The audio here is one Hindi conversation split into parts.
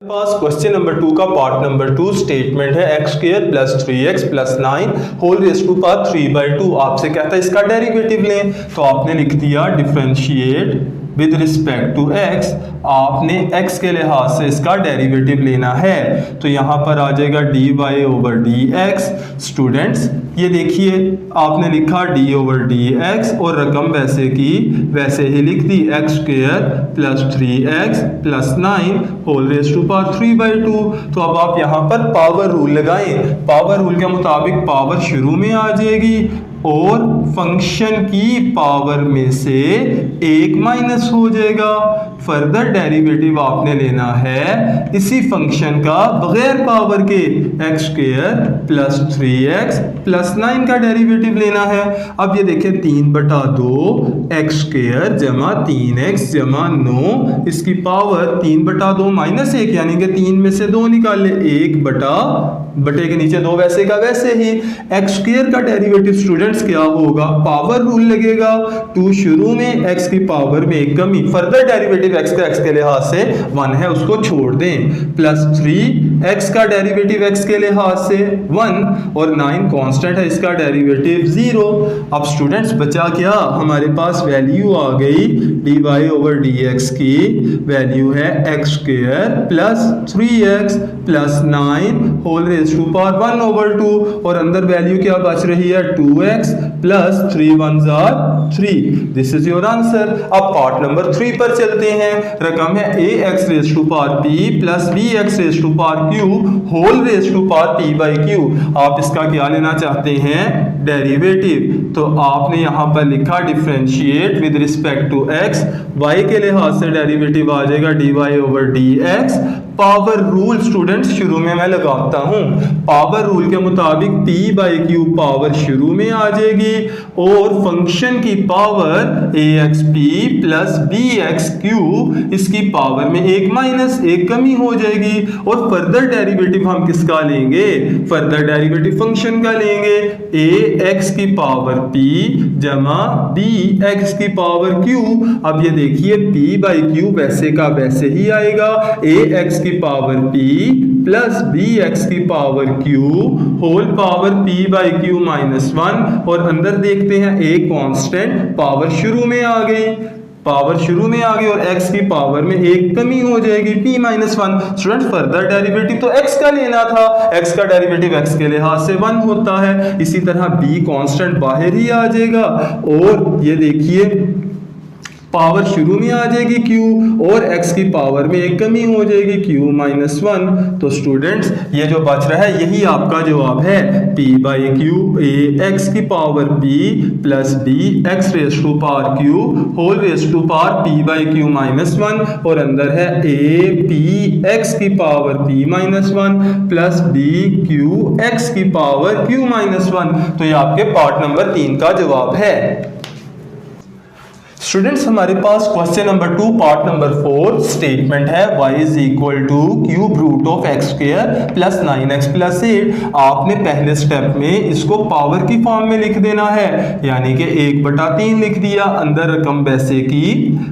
पास क्वेश्चन नंबर 2 का पार्ट नंबर 2 स्टेटमेंट है x square plus 3x plus 9 whole raise to power 3/2। आपसे कहता है इसका डेरिवेटिव लें, तो आपने लिख दिया differentiate with respect to x। आपने x के लिहाज से इसका डेरिवेटिव लेना है, तो यहाँ पर आ जाएगा dy/dx। स्टूडेंट्स ये देखिए आपने लिखा d/dx और रकम वैसे की वैसे ही लिख दी, x square plus 3x plus 9 whole raise to power 3/2। तो अब आप यहाँ पर पावर रूल लगाएं। पावर रूल के मुताबिक पावर शुरू में आ जाएगी और फंक्शन की पावर में से एक माइनस हो जाएगा। फर्दर डेरिवेटिव आपने लेना है इसी फंक्शन का बगैर पावर के, x square plus 3x plus 9 का डेरिवेटिव लेना है। अब ये देखें 3/2 एक्स स्क्वायर जमा 3x जमा 9, इसकी पावर 3/2 माइनस 1 यानी कि 3 में से 2 निकाल ले, 1 बटे के नीचे 2 वैसे का वैसे ही। एक्स स्क्वायर का डेरिवेटिव स्टूडेंट्स क्या होगा, पावर रूल लगेगा। 2 शुरू में, x की पावर में एक कमी, फर्दर डेरिवेटिव x के लिहाज से 1 है उसको छोड़ दें, प्लस 3x का डेरिवेटिव x के लिहाज से 1 और 9 कांस्टेंट है, इसका डेरिवेटिव 0। अब स्टूडेंट्स बचा क्या, हमारे पास वैल्यू आ गई dy/dx की वैल्यू है x square plus 3x plus 9 whole raise to power 1/2 और अंदर वैल्यू क्या बच रही है 2x plus 3 1s are 3। This is your answer. अब पार्ट नंबर 3 पर चलते हैं। रकम है ax raise to power p plus bx raise to power q whole raise to power p/q। आप इसका क्या लेना चाहते हैं, डेरिवेटिव। तो आपने यहाँ पर लिखा differentiate with respect to x, y के लिहाज से डेरिवेटिव आ जाएगा dy/dx। पावर रूल स्टूडेंट्स शुरू में मैं लगाता हूं, पावर रूल के मुताबिक p/q पावर शुरू में आ जाएगी और फंक्शन की पावर axp प्लस bxq, इसकी पावर में एक माइनस एक कमी हो जाएगी। और फर्दर डेरिवेटिव हम किसका लेंगे, फर्दर डेरिवेटिव फंक्शन का लेंगे, ax की पावर p जमा bx की पावर q। अब ये देखिए p/q वैसे का वैसे ही आएगा, ax की पावर p प्लस bx की power q whole power p/q minus 1 और अंदर देखते हैं एक कांस्टेंट, पावर शुरू में आ गई, पावर शुरू में आ गई और x की पावर में एक कमी हो जाएगी p-1। स्टूडेंट फर्दर डेरिवेटिव तो x का लेना था, x का डेरिवेटिव x के लिहाज से 1 होता है। इसी तरह b कांस्टेंट बाहर ही आ जाएगा और ये देखिए पावर शुरू में आ जाएगी q और x की पावर में एक कमी हो जाएगी q-1। तो स्टूडेंट्स ये जो बच रहा है यही आपका जवाब है, p/q ax की power p plus bx raise to power q whole raise to power p/q-1 और अंदर है apx की पावर p-1 प्लस bqx की पावर q-1। तो ये आपके पार्ट नंबर 3 का जवाब है। स्टूडेंट्स हमारे पास question number 2 part number 4 statement है y is equal to cube root of x square plus 9x plus 8। आपने पहले स्टेप में इसको पावर की फॉर्म में लिख देना है, यानी कि 1/3 लिख दिया, अंदर रकम वैसे की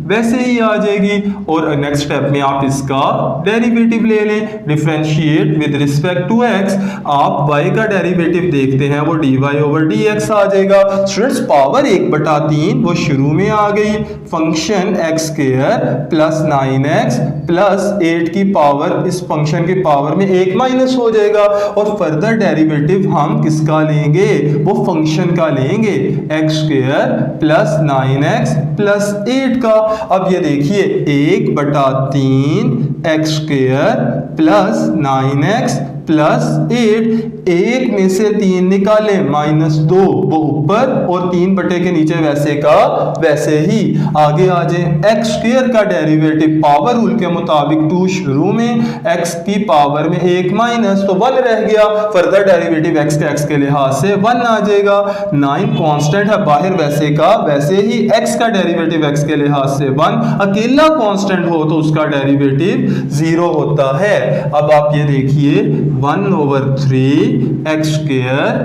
वैसे ही आ जाएगी। और नेक्स्ट स्टेप में आप इसका डेरिवेटिव ले लें, differentiate with respect to x। आप y का डेरिवेटिव देखते हैं वो dy/dx आ जाएगा। स्टूडेंट्स पावर 1/3 वो शुरू में आ गई, function x square plus 9x plus 8 की पावर, इस फंक्शन की पावर में एक माइनस हो जाएगा और फर्दर डेरिवेटिव हम किसका लेंगे, वो फंक्शन का लेंगे, x square plus 9x plus 8 का। अब ये देखिए 1/3 x square plus 9x plus 8, एक में से 3 निकाले -2 वो ऊपर और 3 बटे के नीचे वैसे का वैसे ही। आगे आ जाए एक्स स्क्वायर का डेरिवेटिव पावर रूल के मुताबिक 2 शुरू में, x की पावर में एक माइनस तो 1 रह गया, फर्दर डेरिवेटिव x के लिहाज से 1 आ जाएगा। 9 कांस्टेंट है बाहर वैसे का वैसे ही, x का डेरिवेटिव x के लिहाज से 1, अकेला कांस्टेंट हो तो उसका डेरिवेटिव 0 होता है। अब आप ये देखिए 1/3 x square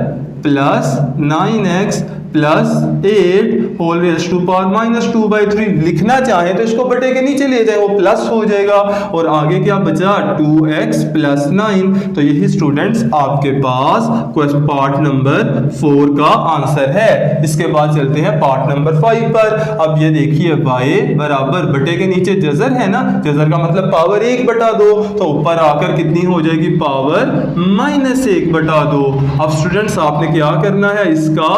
plus 9x plus 8 whole raise to power minus 2/3 लिखना चाहे तो इसको बटे के नीचे ले जाए, वो प्लस हो जाएगा। और आगे क्या बचा 2x प्लस 9। तो यही स्टूडेंट्स आपके पास पार्ट नंबर 4 का आंसर है। इसके बाद चलते हैं पार्ट नंबर 5 पर। अब ये देखिए y बराबर बटे के नीचे जजर है ना, जजर का मतलब पावर 1/2, तो ऊपर आकर कितनी हो जाएगी पावर -1/2। अब स्टूडेंट्स आपने क्या करना है, इसका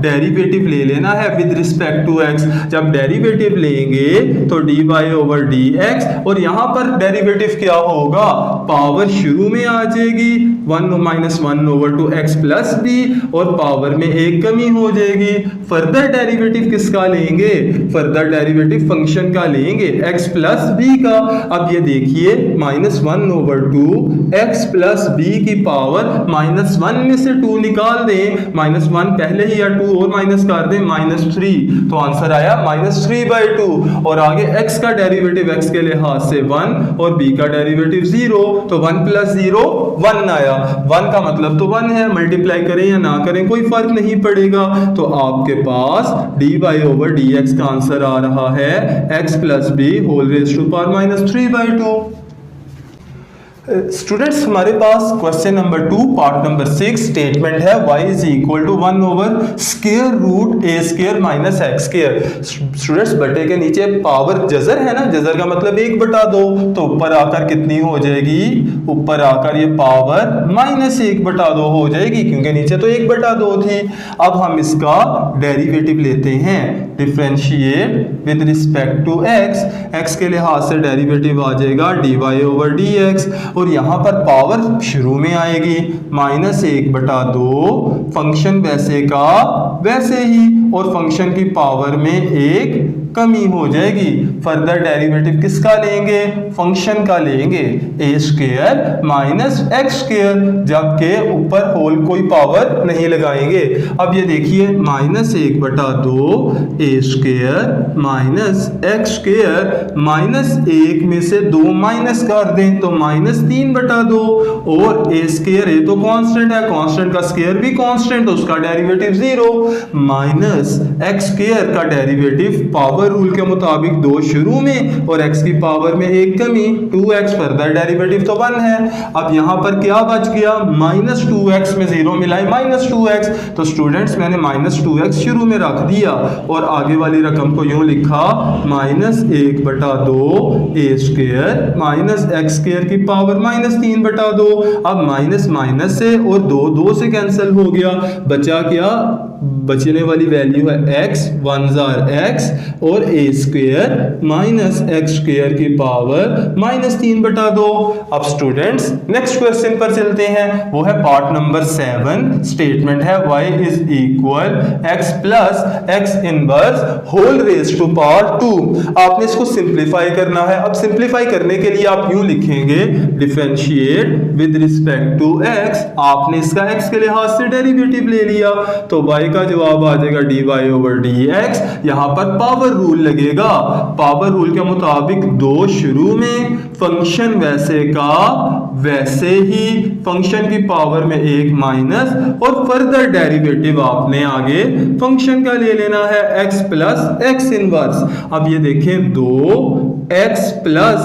डेरिवेटिव ले लेना है विद रिस्पेक्ट टू x। जब डेरिवेटिव लेंगे तो dy ओवर dx, और यहां पर डेरिवेटिव क्या होगा, पावर शुरू में आ जाएगी 1 - 1 ओवर 2x प्लस b, और पावर में एक कमी हो जाएगी। फर्दर डेरिवेटिव किसका लेंगे, फर्दर डेरिवेटिव फंक्शन का लेंगे x प्लस b का। अब ये देखिए -1 ओवर 2x प्लस b की पावर -1 में से 2 निकाल दें, -1 पहले ही या 2 और माइनस कर दें -3, तो आंसर आया -3/2। और आगे x का डेरिवेटिव x के लिहाज से 1 और b का डेरिवेटिव 0, तो 1 + 0 1 आया। 1 का मतलब तो 1 है, मल्टीप्लाई करें या ना करें कोई फर्क नहीं पड़ेगा। तो आपके पास dy ओवर dx का आंसर आ रहा है x plus b whole raise to power -3/2। Students हमारे पास question number 2 part number 6 statement है y is equal to 1 over square root a square minus x square. Students बटे के नीचे पावर जजर है ना, जजर का मतलब 1/2, तो ऊपर आकर कितनी हो जाएगी, ऊपर आकर ये पावर -1/2 हो जाएगी, क्योंकि नीचे तो 1/2 थी। अब हम इसका डेरिवेटिव लेते हैं, differentiate with respect to x के लिहाज से डेरिवेटिव आ जाएगा dy ओवर dx, और यहां पर पावर शुरू में आएगी -1/2, फंक्शन वैसे का वैसे ही, और फंक्शन की पावर में एक कमी हो जाएगी। फर्दर डेरिवेटिव किसका लेंगे, फंक्शन का लेंगे a square minus x square, जबकि ऊपर होल कोई पावर नहीं लगाएंगे। अब ये देखिए -1/2 a square minus x square, -1 में से 2 माइनस कर दें तो -3/2, और a स्क्वायर ये तो कांस्टेंट है, कांस्टेंट का स्क्वायर भी कांस्टेंट, तो उसका डेरिवेटिव 0, माइनस x स्क्वायर का डेरिवेटिव पावर रूल के मुताबिक 2 शुरू में और x की पावर में एक कमी 2x, फर्दर डेरिवेटिव तो 1 है। अब यहां पर क्या बच गया, -2x में 0 मिलाए -2x, तो स्टूडेंट्स मैंने -2x शुरू में रख दिया और आगे वाली रकम को यूं लिखा -1/2 a square minus x square की पावर -3/2। अब माइनस माइनस से और 2 से कैंसिल हो गया, बचा क्या, बचने वाली वैल्यू है x 1 x और a square minus x square की पावर -3/2। अब स्टूडेंट्स नेक्स्ट क्वेश्चन पर चलते हैं, वो है पार्ट नंबर 7। स्टेटमेंट है y is equal x plus x inverse whole raise to power 2। आपने इसको सिंप्लीफाई करना है। अब सिंप्लीफाई करने के लिए आप यूं लिखेंगे, differentiate with respect to x। आपने इसका x के लिहाज से डेरिवेटिव ले लिया, तो y का जवाब आ जाएगा dy ओवर dx। यहां पर पावर रूल लगेगा, पावर रूल के मुताबिक 2 शुरू में, फंक्शन वैसे का वैसे ही, फंक्शन की पावर में एक माइनस, और फर्दर डेरिवेटिव आपने आगे फंक्शन का ले लेना है x प्लस x इनवर्स। अब ये देखें 2x प्लस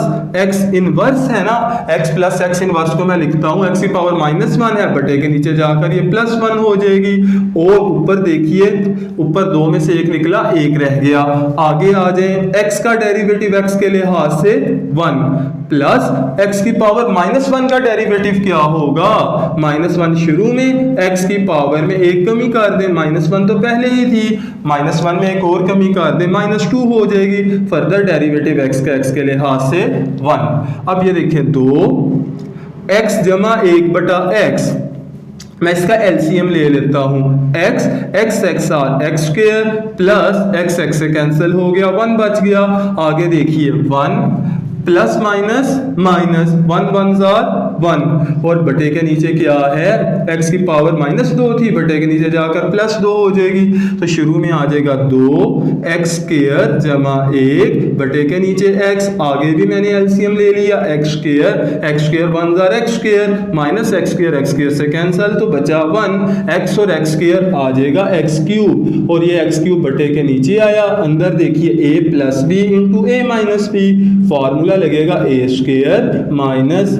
x इनवर्स है ना, x प्लस x इनवर्स को मैं लिखता हूं x की पावर -1 है, बटे के नीचे जाकर ये +1 हो जाएगी, और ऊपर देखिए ऊपर 2 में से 1 निकला, 1 रह गया। आगे आ जाए, x का डेरिवेटिव x के लिहाज से 1 प्लस x की पावर -1 का डेरिवेटिव क्या होगा, -1 शुरू में, x की पावर में एक कमी कर दें, -1 तो पहले ही थी, -1 में एक और कमी कर दें, -2 हो जाएगी। फर्दर डेरिवेटिव x का x के लिहाज से 1। अब ये देखें 2x जमा 1/x, मैं इसका एलसीएम ले लेता हूं, x x square plus x से कैंसिल हो गया, 1 बच गया। आगे देखिए 1 प्लस माइनस माइनस, 1 1 1 और बटे के नीचे क्या है, x की पावर -2 थी, बटे के नीचे जाकर +2 हो जाएगी। तो शुरू में आ जाएगा 2x² जमा 1 बटे के नीचे x, आगे भी मैंने एलसीएम ले लिया x² 1 जार x² से कैंसल, तो बचा 1, x और x² आ जाएगा x³ और ये x³ बटे के नीचे आया, अंदर देखिए a + b × a - b, formula लगेगा a²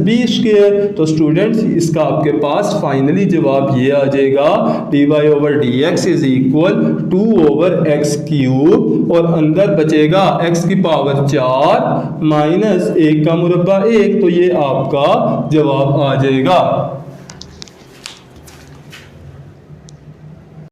- b²। तो स्टूडेंट्स इसका आपके पास फाइनली जवाब ये आ जाएगा dy/dx = 2/x³ और अंदर बचेगा x की पावर 4 - 1 का मुरब्बा 1, तो ये आपका जवाब आ जाएगा।